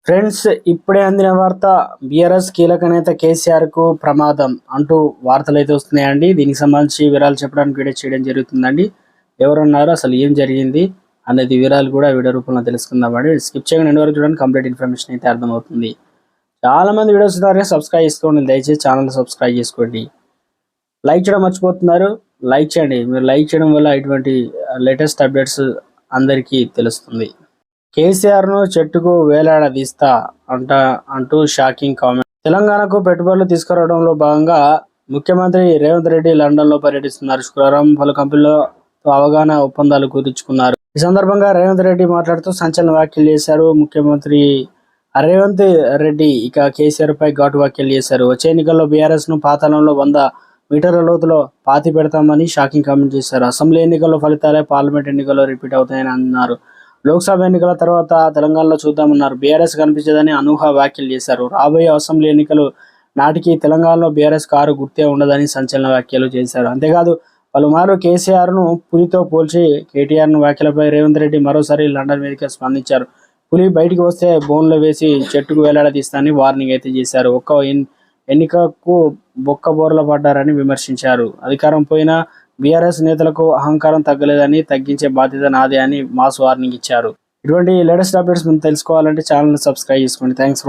Friends, ఇప్పుడే అందిన వార్త. బీఆర్ఎస్ కీలక నేత కేసీఆర్ కు ప్రమాదం అంటూ వార్తలు అయితే వస్తున్నాయండి. దీనికి సంబంధించి వివరాలు చెప్పడానికి వీడియో చేయడం జరుగుతుందండి. ఎవరున్నారు, అసలు ఏం జరిగింది అనేది వివరాలు కూడా వీడియో రూపంలో తెలుసుకుందామండి. స్కిప్ చేయకుండా ఎండ్ వరకు చూడండి, కంప్లీట్ ఇన్ఫర్మేషన్ అయితే అర్థమవుతుంది. చాలా మంది వీడియోస్ ద్వారా సబ్స్క్రైబ్ చేసుకోండి, దయచేసి ఛానల్ సబ్స్క్రైబ్ చేసుకోండి. లైక్ చేయడం మర్చిపోతున్నారు, లైక్ చేయండి. మీరు లైక్ చేయడం వల్ల ఇటువంటి లేటెస్ట్ అప్డేట్స్ అందరికీ తెలుస్తుంది. కేసీఆర్ ను చెట్టుకు వేలాడదీస్తా అంటూ షాకింగ్ కామెంట్. తెలంగాణకు పెట్టుబడులు తీసుకురావడంలో భాగంగా ముఖ్యమంత్రి రేవంత్ రెడ్డి లండన్ లో పర్యటిస్తున్నారు. శుక్రవారం పలు కంపెనీలతో అవగాహన ఒప్పందాలు కుదుర్చుకున్నారు. ఈ సందర్భంగా రేవంత్ రెడ్డి మాట్లాడుతూ సంచలన వ్యాఖ్యలు చేశారు. ముఖ్యమంత్రి రేవంత్ రెడ్డి ఇక కేసీఆర్ పై ఘాటు వ్యాఖ్యలు చేశారు. వచ్చే ఎన్నికల్లో బీఆర్ఎస్ ను పాతాళంలో 100 మీటర్ల లోతులో పాతి పెడతామని షాకింగ్ కామెంట్ చేశారు. అసెంబ్లీ ఎన్నికల్లో ఫలితాలే పార్లమెంట్ ఎన్నికల్లో రిపీట్ అవుతాయని అన్నారు. లోక్సభ ఎన్నికల తర్వాత తెలంగాణలో చూద్దామన్నారు. బీఆర్ఎస్ కనిపించదని అనూహ్య వ్యాఖ్యలు చేశారు. రాబోయే అసెంబ్లీ ఎన్నికలు నాటికి తెలంగాణలో బీఆర్ఎస్ కారు గుర్తే ఉండదని సంచలన వ్యాఖ్యలు చేశారు. అంతేకాదు పలుమార్లు కేసీఆర్ ను పులితో పోల్చి కేటీఆర్ వ్యాఖ్యలపై రేవంత్ రెడ్డి మరోసారి లండన్ మీదకి స్పందించారు. పులి బయటికి వస్తే బోన్లో వేసి చెట్టుకు వేలాడదీస్తానని వార్నింగ్ అయితే చేశారు. ఒక్క ఎన్నికకు బొక్క బోర్ల పడ్డారని విమర్శించారు. అధికారం పోయినా బీఆర్ఎస్ నేతలకు అహంకారం తగ్గలేదని, తగ్గించే బాధ్యత నాదే అని మాస్ వార్నింగ్ ఇచ్చారు. ఇటువంటి లేటెస్ట్ అప్డేట్స్ మనం తెలుసుకోవాలంటే ఛానల్ సబ్స్క్రైబ్ చేసుకోండి. థ్యాంక్స్.